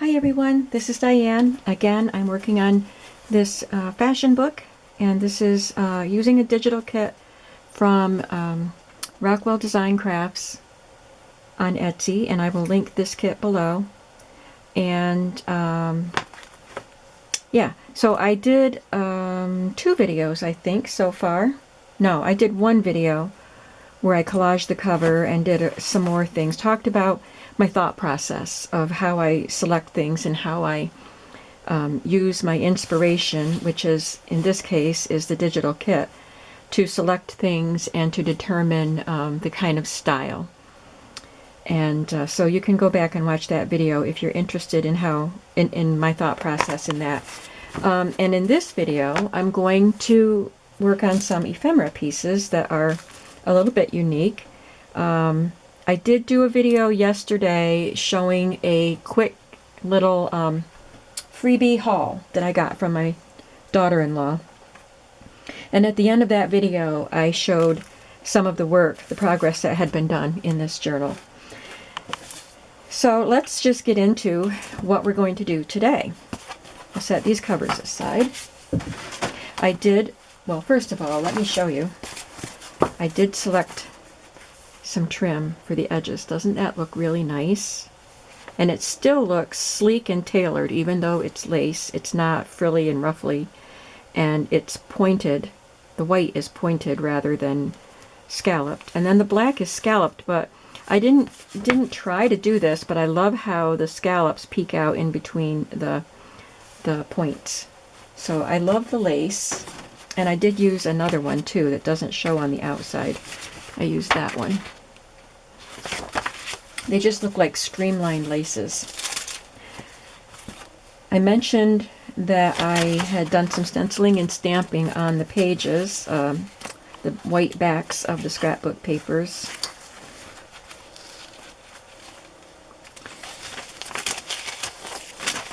Hi everyone, this is Diane. Again, I'm working on this fashion book, and this is using a digital kit from Rockwell Design Crafts on Etsy, and I will link this kit below. And yeah, so I did 2 videos, I think, so far. No, I did 1 video where I collaged the cover and did some more things, talked about my thought process of how I select things and how I use my inspiration, which is, in this case, is the digital kit, to select things and to determine the kind of style. And so you can go back and watch that video if you're interested in how, in my thought process in that. And in this video, I'm going to work on some ephemera pieces that are a little bit unique. I did do a video yesterday showing a quick little freebie haul that I got from my daughter-in-law. And at the end of that video, I showed some of the work, the progress that had been done in this journal. So let's just get into what we're going to do today. I'll set these covers aside. I did, well, first of all, let me show you. I did select some trim for the edges. Doesn't that look really nice? And it still looks sleek and tailored, even though it's lace. It's not frilly and ruffly, and it's pointed. The white is pointed rather than scalloped, and then the black is scalloped. But I didn't try to do this, but I love how the scallops peek out in between the points. So I love the lace, and I did use another one too that doesn't show on the outside. I used that one. They just look like streamlined laces. I mentioned that I had done some stenciling and stamping on the pages, the white backs of the scrapbook papers.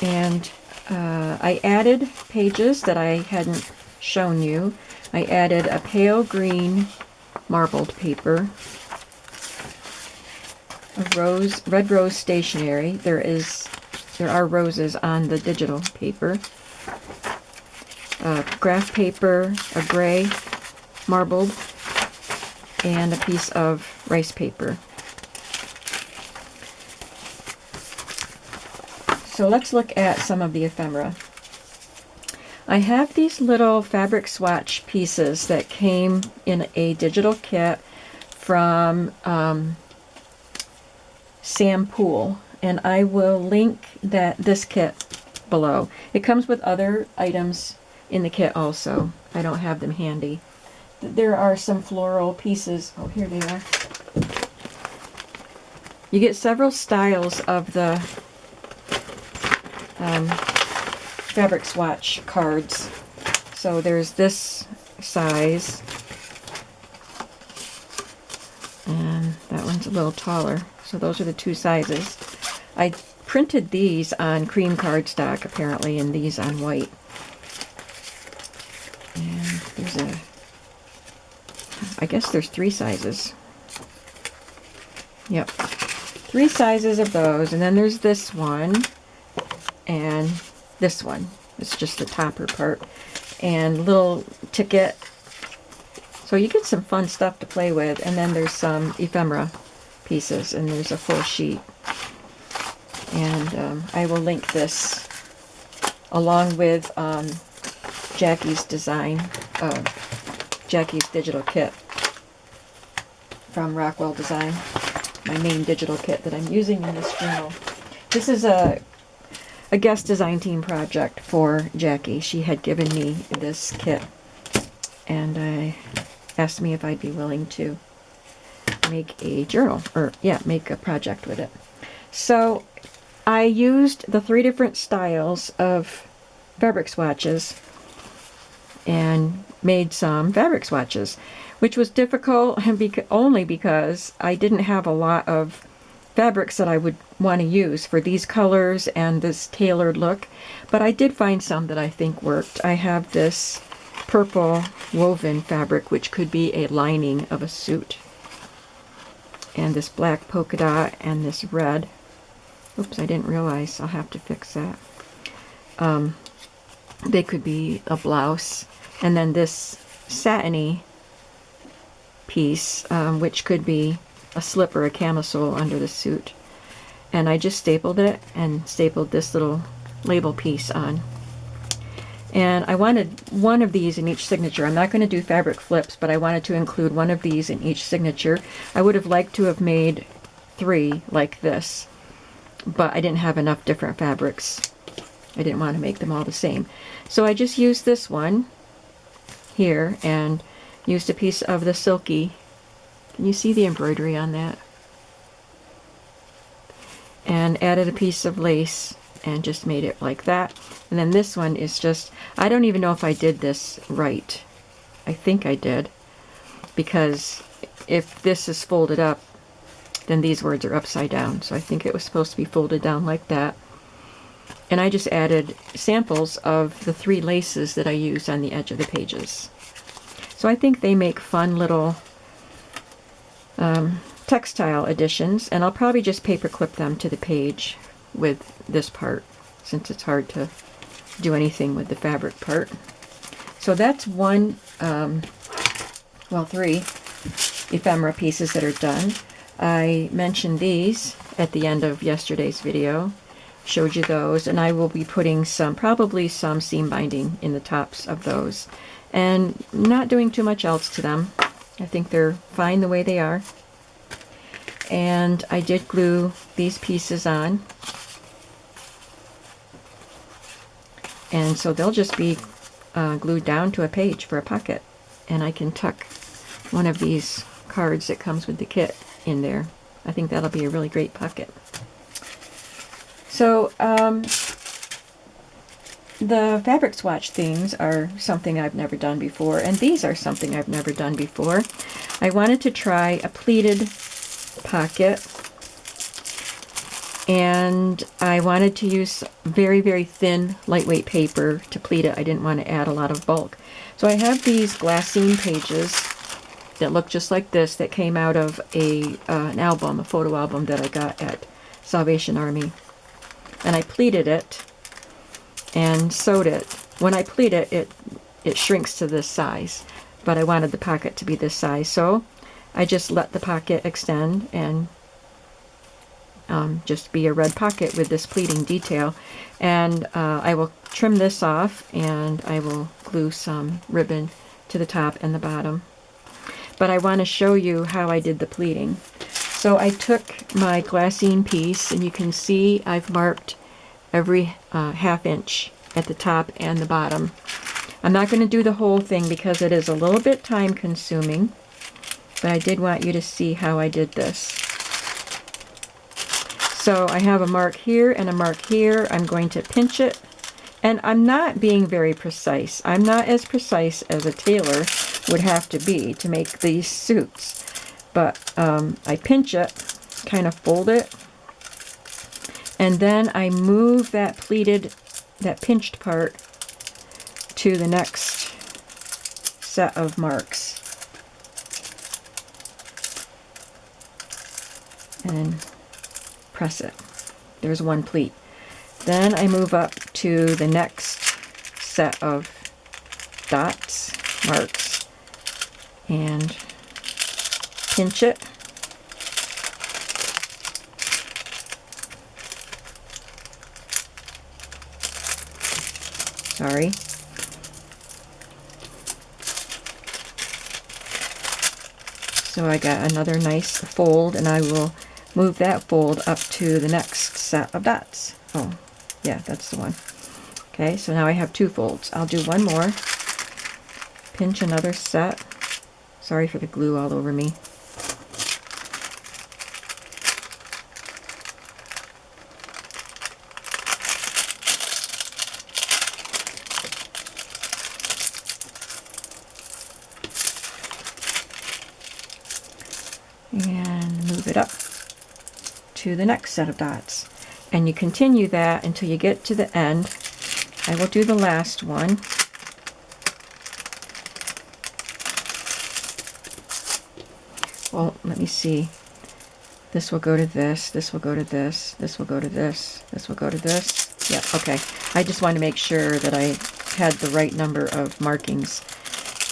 And I added pages that I hadn't shown you. I added a pale green marbled paper, a red rose stationery. There are roses on the digital paper. Graph paper, a gray marbled, and a piece of rice paper. So let's look at some of the ephemera. I have these little fabric swatch pieces that came in a digital kit from Sam Poole, and I will link this kit below. It comes with other items in the kit also. I don't have them handy. There are some floral pieces. Oh, here they are. You get several styles of the fabric swatch cards. So there's this size, and that one's a little taller. So those are the 2 sizes. I printed these on cream cardstock apparently, and these on white. And I guess there's 3 sizes. Yep, 3 sizes of those, and then there's this one and this one. It's just the topper part, and little ticket. So you get some fun stuff to play with. And then there's some ephemera pieces, and there's a full sheet. And I will link this along with Jackie's Jackie's digital kit from Rockwell Design, my main digital kit that I'm using in this journal. This is a guest design team project for Jackie. She had given me this kit, and I asked me if I'd be willing to make a journal, or yeah, make a project with it. So I used the 3 different styles of fabric swatches and made some fabric swatches, which was difficult only because I didn't have a lot of fabrics that I would want to use for these colors and this tailored look, but I did find some that I think worked. I have this purple woven fabric, which could be a lining of a suit, and this black polka dot and this red. Oops, I didn't realize. I'll have to fix that. They could be a blouse. And then this satiny piece, which could be a slip or a camisole under the suit. And I just stapled it and stapled this little label piece on. And I wanted one of these in each signature. I'm not going to do fabric flips, but I wanted to include one of these in each signature. I would have liked to have made 3 like this, but I didn't have enough different fabrics. I didn't want to make them all the same. So I just used this one here and used a piece of the silky. Can you see the embroidery on that? And added a piece of lace and just made it like that. And then this one is just, I don't even know if I did this right. I think I did, because if this is folded up, then these words are upside down. So I think it was supposed to be folded down like that. And I just added samples of the 3 laces that I used on the edge of the pages. So I think they make fun little textile additions, and I'll probably just paper clip them to the page with this part, since it's hard to do anything with the fabric part. So that's one, well, 3 ephemera pieces that are done. I mentioned these at the end of yesterday's video, showed you those, and I will be putting probably some seam binding in the tops of those, and not doing too much else to them. I think they're fine the way they are. And I did glue these pieces on, and so they'll just be glued down to a page for a pocket, and I can tuck one of these cards that comes with the kit in there. I think that'll be a really great pocket. So the fabric swatch things are something I've never done before, and these are something I've never done before. I wanted to try a pleated pocket, and I wanted to use very, very thin, lightweight paper to pleat it. I didn't want to add a lot of bulk. So I have these glassine pages that look just like this, that came out of an album, a photo album that I got at Salvation Army. And I pleated it and sewed it. When I pleat it, it shrinks to this size, but I wanted the pocket to be this size, so I just let the pocket extend and just be a red pocket with this pleating detail. And I will trim this off, and I will glue some ribbon to the top and the bottom. But I want to show you how I did the pleating. So I took my glassine piece, and you can see I've marked every ½ inch at the top and the bottom. I'm not going to do the whole thing because it is a little bit time consuming, but I did want you to see how I did this. So I have a mark here and a mark here. I'm going to pinch it, and I'm not being very precise. I'm not as precise as a tailor would have to be to make these suits, but I pinch it, kind of fold it, and then I move that pleated, that pinched part to the next set of marks. And press it. There's one pleat. Then I move up to the next set of dots, marks, and pinch it. Sorry. So I got another nice fold, and I will move that fold up to the next set of dots. Oh, yeah, that's the one. Okay, so now I have 2 folds. I'll do one more. Pinch another set. Sorry for the glue all over me. And move it up to the next set of dots, and you continue that until you get to the end. I will do the last one. Well, let me see. This will go to this, this will go to this, this will go to this, this will go to this. Yeah, okay. I just want to make sure that I had the right number of markings.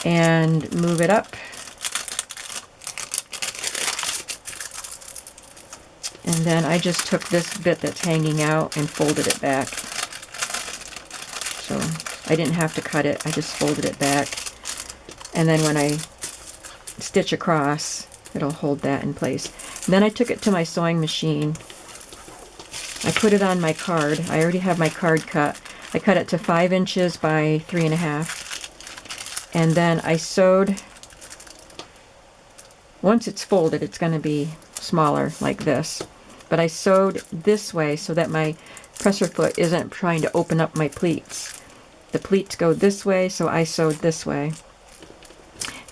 And move it up. And then I just took this bit that's hanging out and folded it back. So I didn't have to cut it, I just folded it back. And then when I stitch across, it'll hold that in place. And then I took it to my sewing machine. I put it on my card. I already have my card cut. I cut it to 5 inches by 3.5. And then I sewed, once it's folded, it's going to be smaller like this. But I sewed this way so that my presser foot isn't trying to open up my pleats. The pleats go this way, so I sewed this way.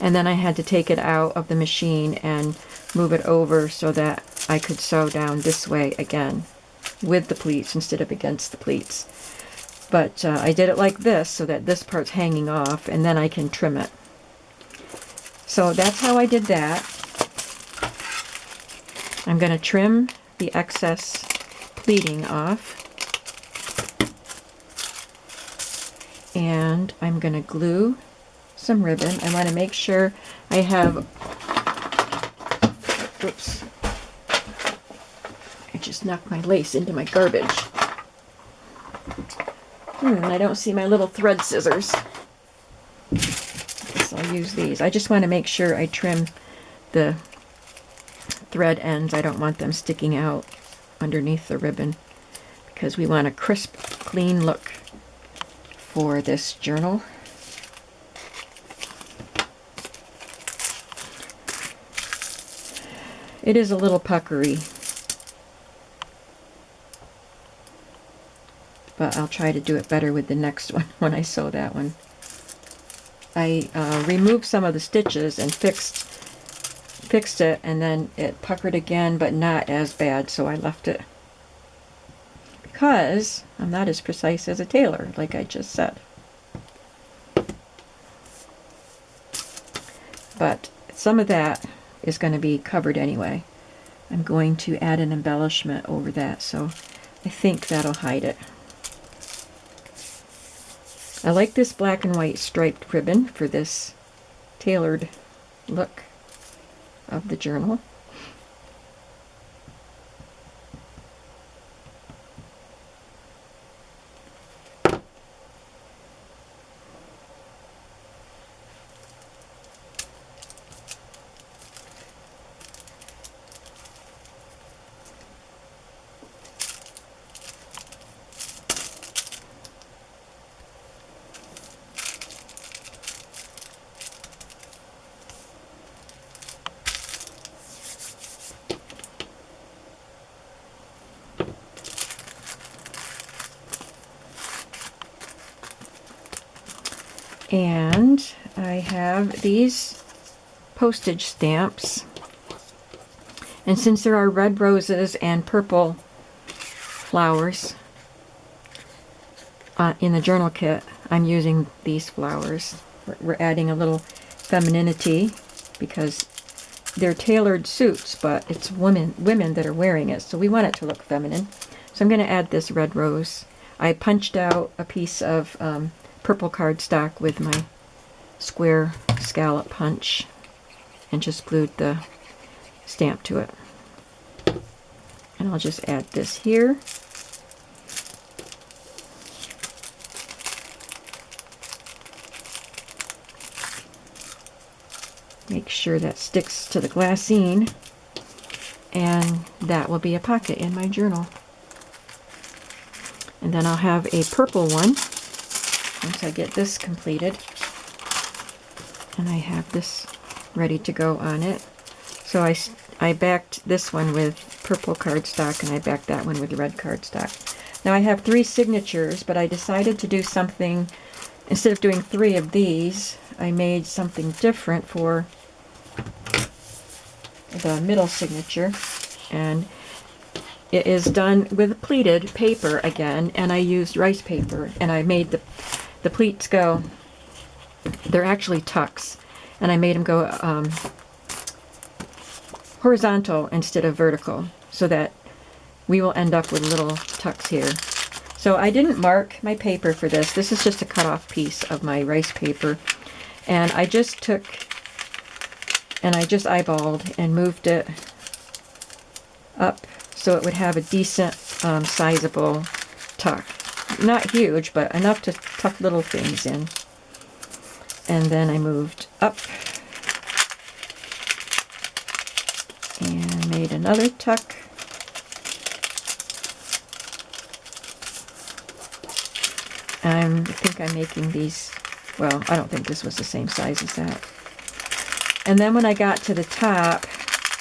And then I had to take it out of the machine and move it over so that I could sew down this way again with the pleats instead of against the pleats. But I did it like this so that this part's hanging off, and then I can trim it. So that's how I did that. I'm going to trim the excess pleating off. And I'm going to glue some ribbon. I want to make sure I have, oops, I just knocked my lace into my garbage. I don't see my little thread scissors. I guess I'll use these. I just want to make sure I trim the thread ends. I don't want them sticking out underneath the ribbon because we want a crisp, clean look for this journal. It is a little puckery, but I'll try to do it better with the next one when I sew that one. I removed some of the stitches and fixed it, and then it puckered again, but not as bad, so I left it because I'm not as precise as a tailor, like I just said. But some of that is going to be covered anyway. I'm going to add an embellishment over that, so I think that'll hide it. I like this black and white striped ribbon for this tailored look of the journal. And I have these postage stamps, and since there are red roses and purple flowers in the journal kit, I'm using these flowers. We're adding a little femininity because they're tailored suits, but it's women that are wearing it, so we want it to look feminine. So I'm going to add this red rose. I punched out a piece of purple cardstock with my square scallop punch and just glued the stamp to it. And I'll just add this here. Make sure that sticks to the glassine, and that will be a pocket in my journal. And then I'll have a purple one once I get this completed, and I have this ready to go on it. So I backed this one with purple cardstock, and I backed that one with red cardstock. Now I have 3 signatures, but I decided to do something, instead of doing 3 of these, I made something different for the middle signature, and it is done with pleated paper again, and I used rice paper, and I made the pleats go, they're actually tucks, and I made them go horizontal instead of vertical, so that we will end up with little tucks here. So I didn't mark my paper for this. This is just a cut off piece of my rice paper. And I just took, and I just eyeballed and moved it up so it would have a decent, sizable tuck. Not huge, but enough to tuck little things in. And then I moved up and made another tuck. I think I'm making these, well, I don't think this was the same size as that. And then when I got to the top,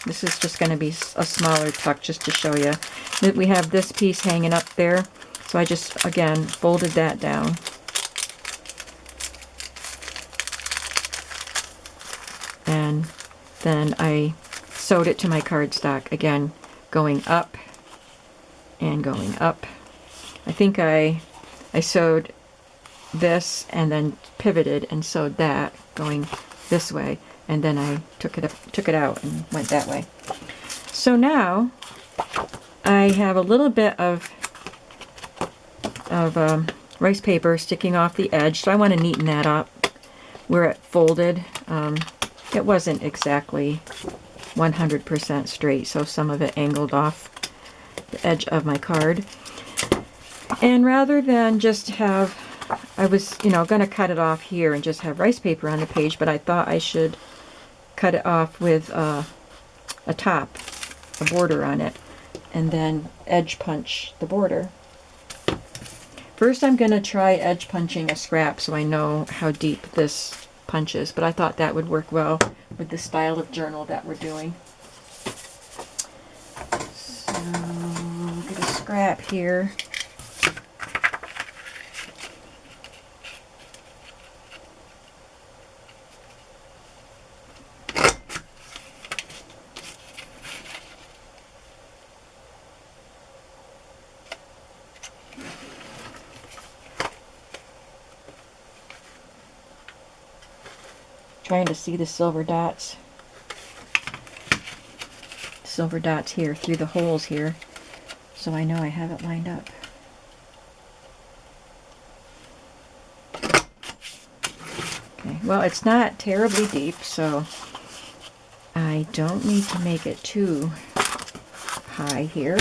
this is just going to be a smaller tuck just to show you that we have this piece hanging up there. So I just, again, folded that down. And then I sewed it to my cardstock, again, going up and going up. I think I sewed this and then pivoted and sewed that going this way, and then I took it out and went that way. So now I have a little bit of rice paper sticking off the edge, so I want to neaten that up where it folded. It wasn't exactly 100% straight, so some of it angled off the edge of my card. And rather than just have, I was, going to cut it off here and just have rice paper on the page, but I thought I should cut it off with a top, a border on it, and then edge punch the border. First I'm going to try edge punching a scrap so I know how deep this punches, but I thought that would work well with the style of journal that we're doing. So get a scrap here. Trying to see the silver dots here through the holes here, so I know I have it lined up. Okay, well, it's not terribly deep, so I don't need to make it too high here.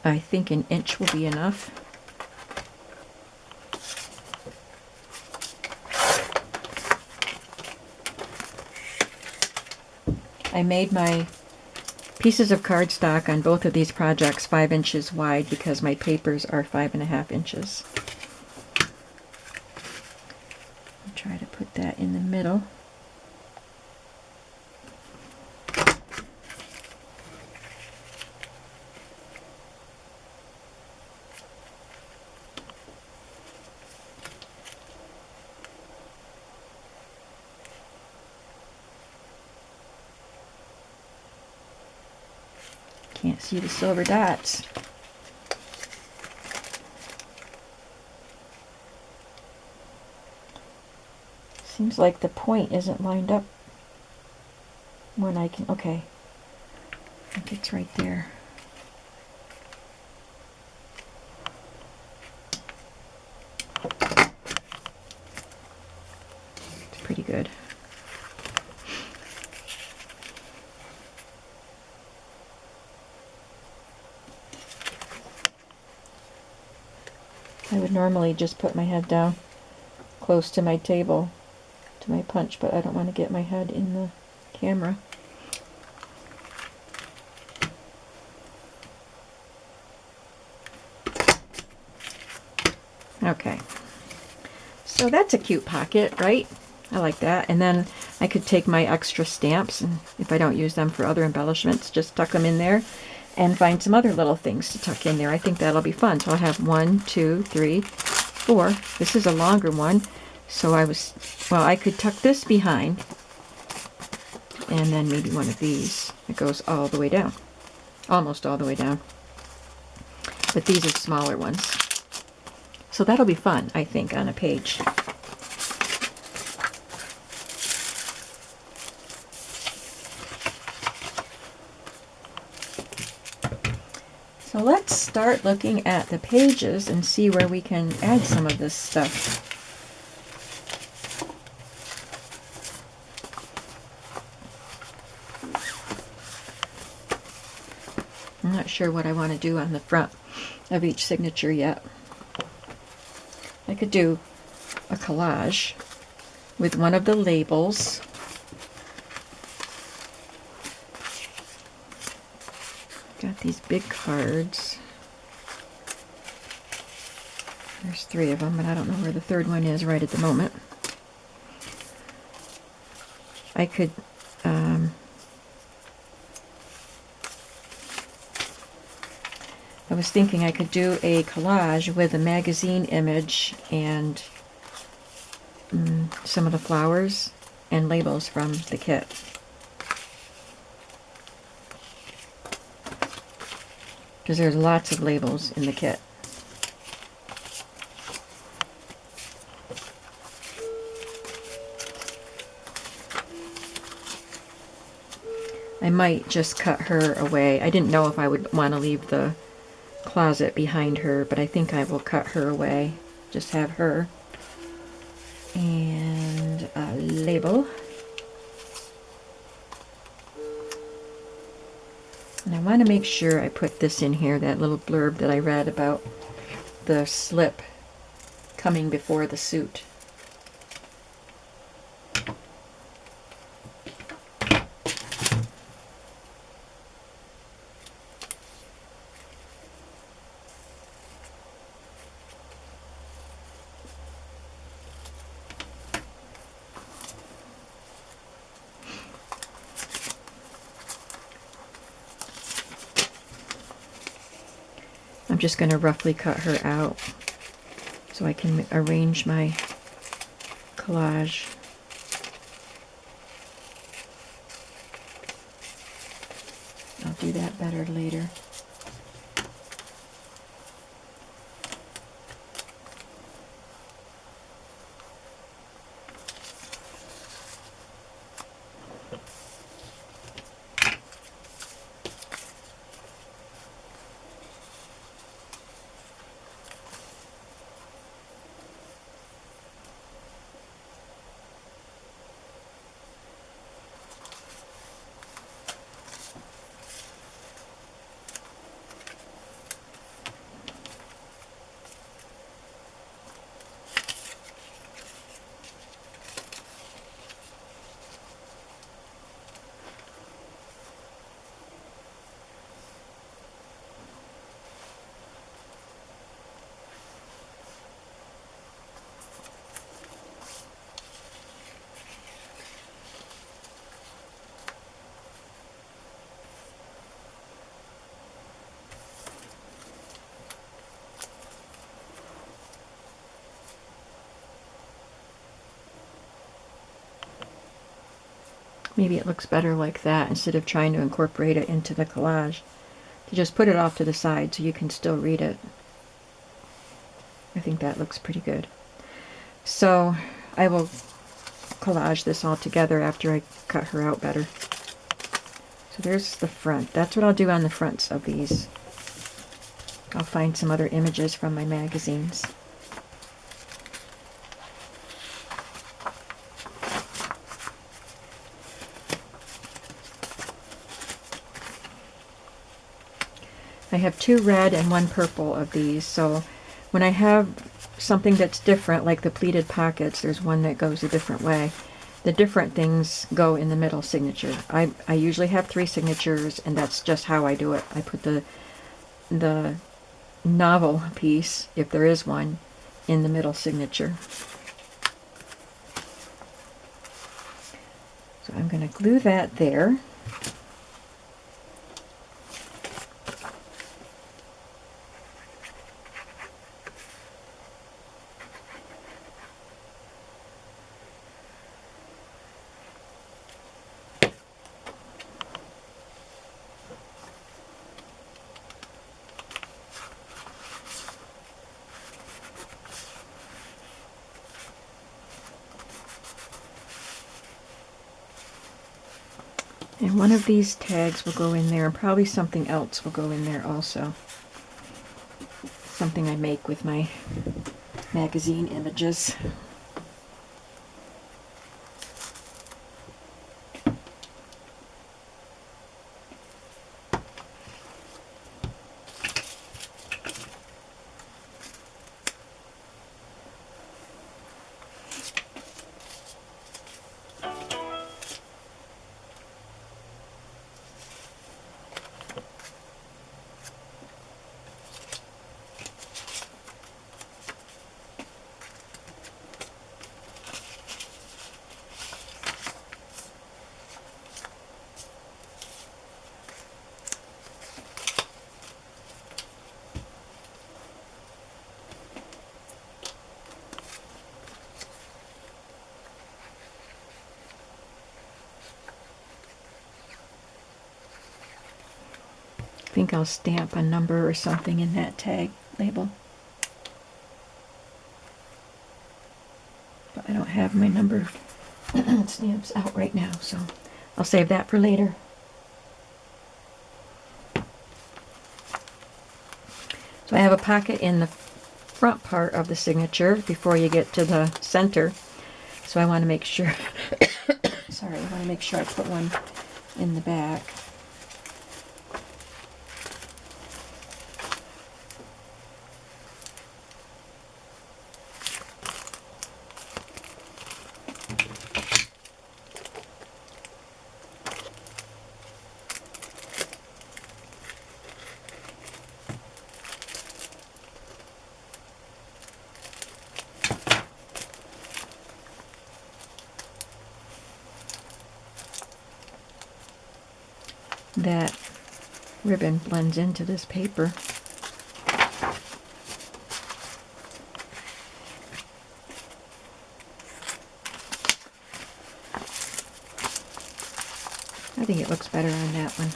I think an inch will be enough. I made my pieces of cardstock on both of these projects 5 inches wide because my papers are 5.5 inches. I'll try to put that in the middle. Can't see the silver dots. Seems like the point isn't lined up when I can, okay. I think it's right there. It's pretty good. I would normally just put my head down close to my table, to my punch, but I don't want to get my head in the camera. Okay, so that's a cute pocket, right? I like that. And then I could take my extra stamps, and if I don't use them for other embellishments, just tuck them in there and find some other little things to tuck in there. I think that'll be fun. So I'll have 1, 2, 3, 4. This is a longer one, so I could tuck this behind, and then maybe one of these. It goes all the way down, almost all the way down. but these are smaller ones. So that'll be fun, I think, on a page. So let's start looking at the pages and see where we can add some of this stuff. I'm not sure what I want to do on the front of each signature yet. I could do a collage with one of the labels. Got these big cards. There's 3 of them, but I don't know where the third one is right at the moment. I could I was thinking I could do a collage with a magazine image and some of the flowers and labels from the kit. Because there's lots of labels in the kit. I might just cut her away. I didn't know if I would want to leave the closet behind her, but I think I will cut her away. Just have her and a label. And I want to make sure I put this in here, that little blurb that I read about the slip coming before the suit. I'm just going to roughly cut her out so I can arrange my collage. I'll do that better later. Maybe it looks better like that instead of trying to incorporate it into the collage. To just put it off to the side so you can still read it. I think that looks pretty good. So I will collage this all together after I cut her out better. So there's the front. That's what I'll do on the fronts of these. I'll find some other images from my magazines. I have 2 red and 1 purple of these, so when I have something that's different, like the pleated pockets, there's one that goes a different way. The different things go in the middle signature. I usually have 3 signatures, and that's just how I do it. I put the novel piece, if there is one, in the middle signature. So I'm going to glue that there. And one of these tags will go in there, and probably something else will go in there also. Something I make with my magazine images. I think I'll stamp a number or something in that tag label. But I don't have my number stamps out right now, so I'll save that for later. So I have a pocket in the front part of the signature before you get to the center. So I want to make sure, sorry, I want to make sure I put one in the back. That ribbon blends into this paper. I think it looks better on that one.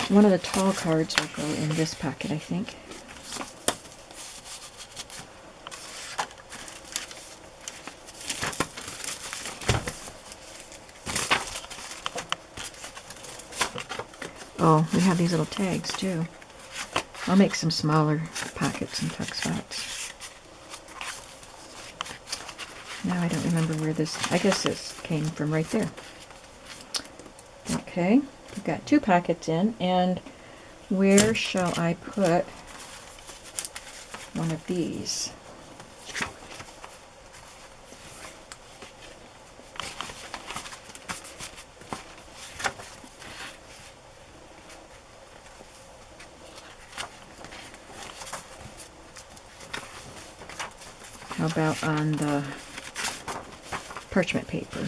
One of the tall cards will go in this pocket, I think. Oh, we have these little tags too. I'll make some smaller pockets and tuck spots. Now I don't remember where this, I guess this came from right there. Okay. We've got two pockets in, and where shall I put one of these? How about on the parchment paper?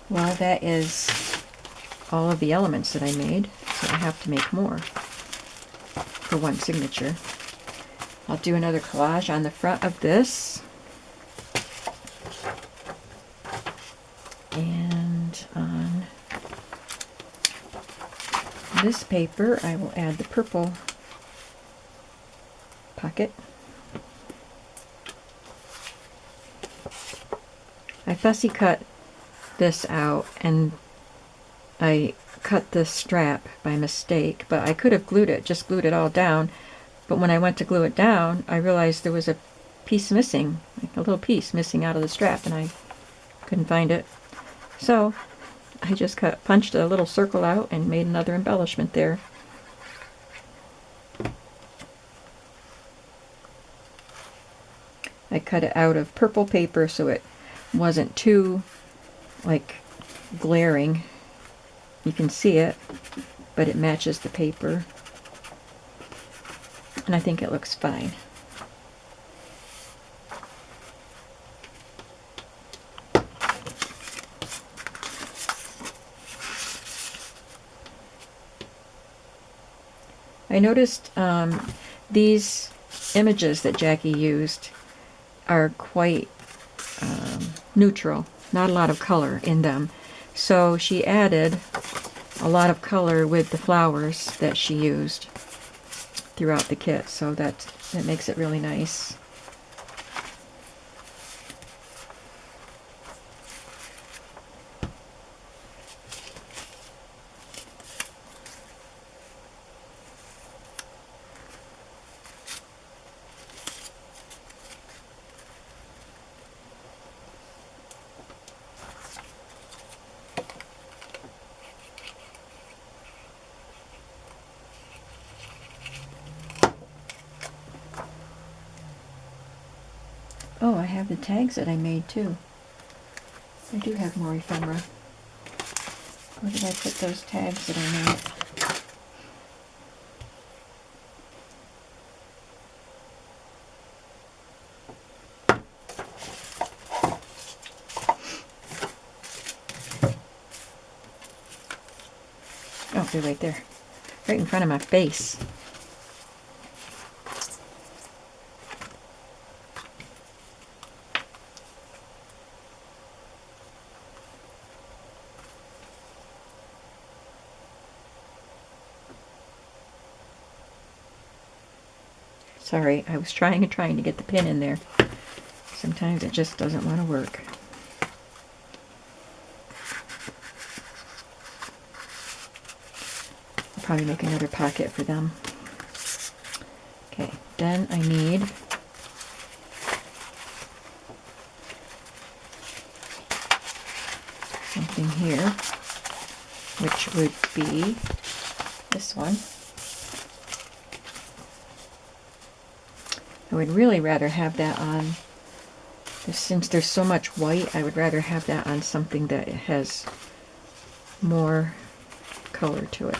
Well, that is all of the elements that I made, so I have to make more for one signature. I'll do another collage on the front of this. And on this paper, I will add the purple pocket. I fussy cut this out, and I cut the strap by mistake, but I could have just glued it all down. But when I went to glue it down, I realized there was a piece missing, like a little piece missing out of the strap, and I couldn't find it. So I just punched a little circle out and made another embellishment there. I cut it out of purple paper so it wasn't too like glaring. You can see it, but it matches the paper. And I think it looks fine. I noticed these images that Jackie used are quite neutral, not a lot of color in them. So she added a lot of color with the flowers that she used throughout the kit, so that makes it really nice. Oh, I have the tags that I made too. I do have more ephemera. Where did I put those tags that I made? Oh, they're right there. Right in front of my face. Sorry, I was trying to get the pin in there. Sometimes it just doesn't want to work. I'll probably make another pocket for them. Okay, then I need something here, which would be this one. I would really rather have that on, since there's so much white, I would rather have that on something that has more color to it.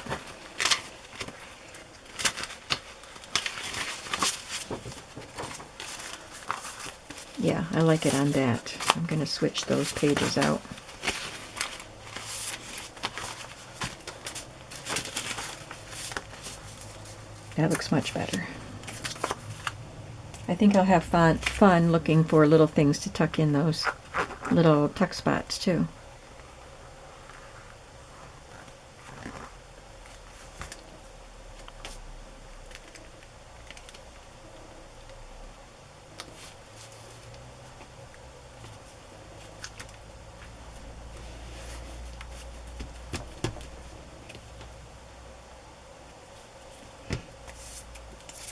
Yeah, I like it on that. I'm going to switch those pages out. That looks much better. I think I'll have fun looking for little things to tuck in those little tuck spots too.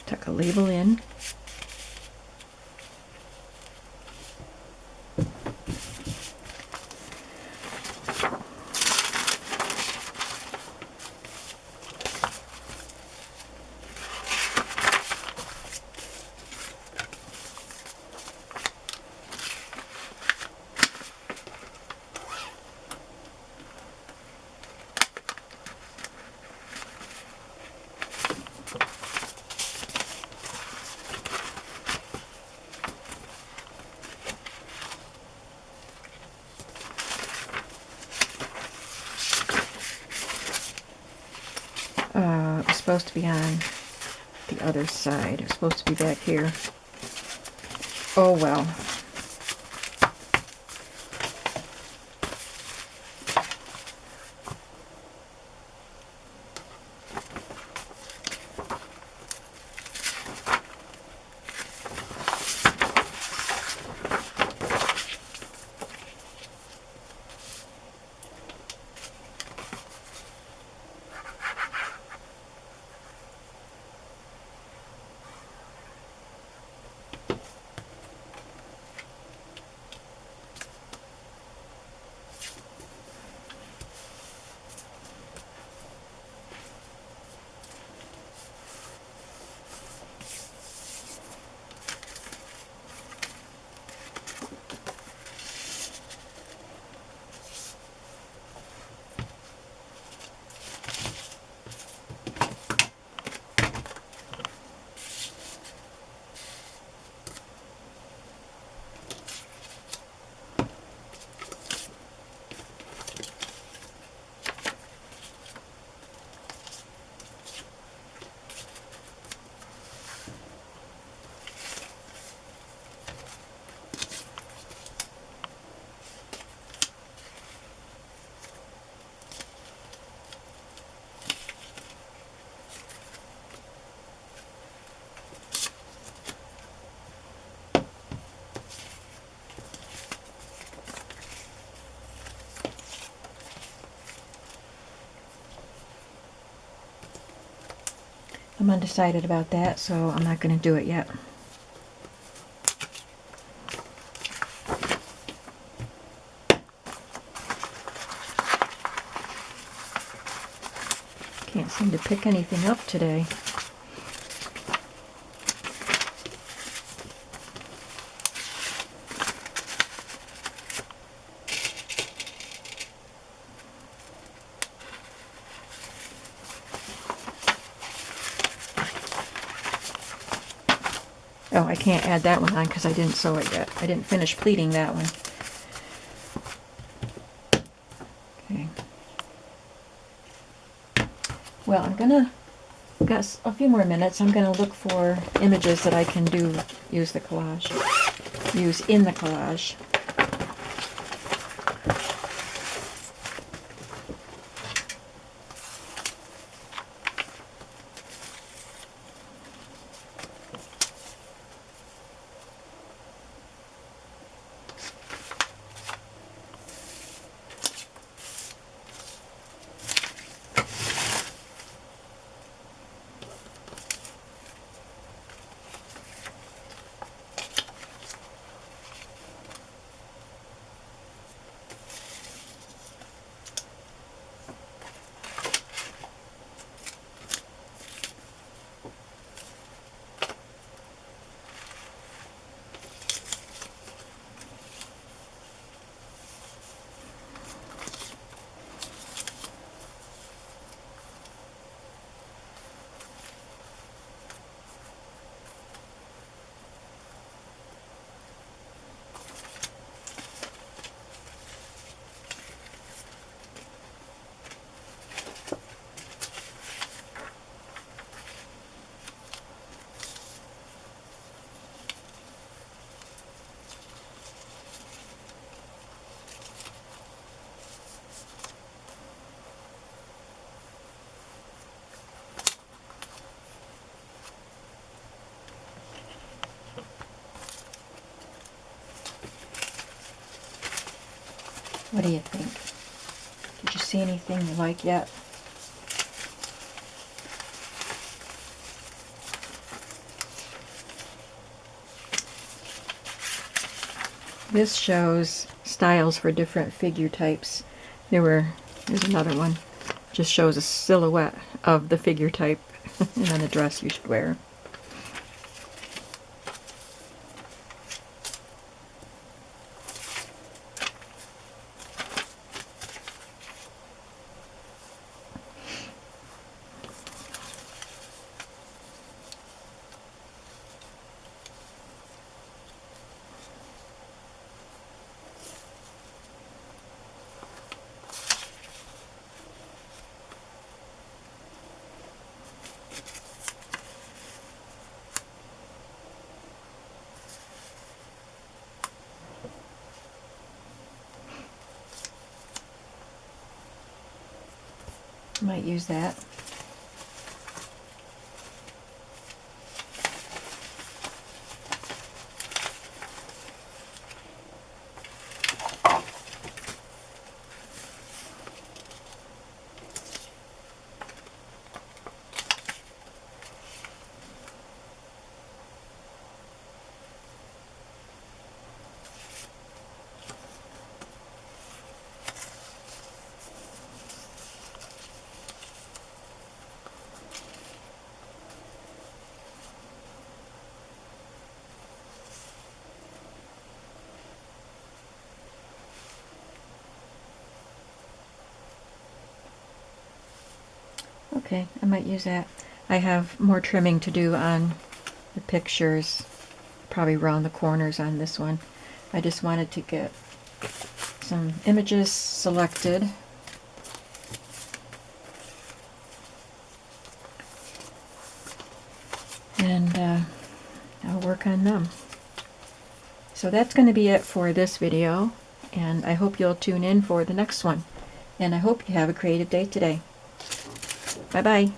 Tuck a label in. It was supposed to be on the other side. It was supposed to be back here. Oh well. I'm undecided about that, so I'm not going to do it yet. Can't seem to pick anything up today. Oh, I can't add that one on because I didn't sew it yet. I didn't finish pleating that one. Okay. Well, got a few more minutes. I'm gonna look for images that I can use in the collage. What do you think? Did you see anything you like yet? This shows styles for different figure types. There's another one. Just shows a silhouette of the figure type and then the dress you should wear. Might use that. Okay, I might use that. I have more trimming to do on the pictures, probably around the corners on this one. I just wanted to get some images selected. And I'll work on them. So that's going to be it for this video, and I hope you'll tune in for the next one. And I hope you have a creative day today. Bye-bye.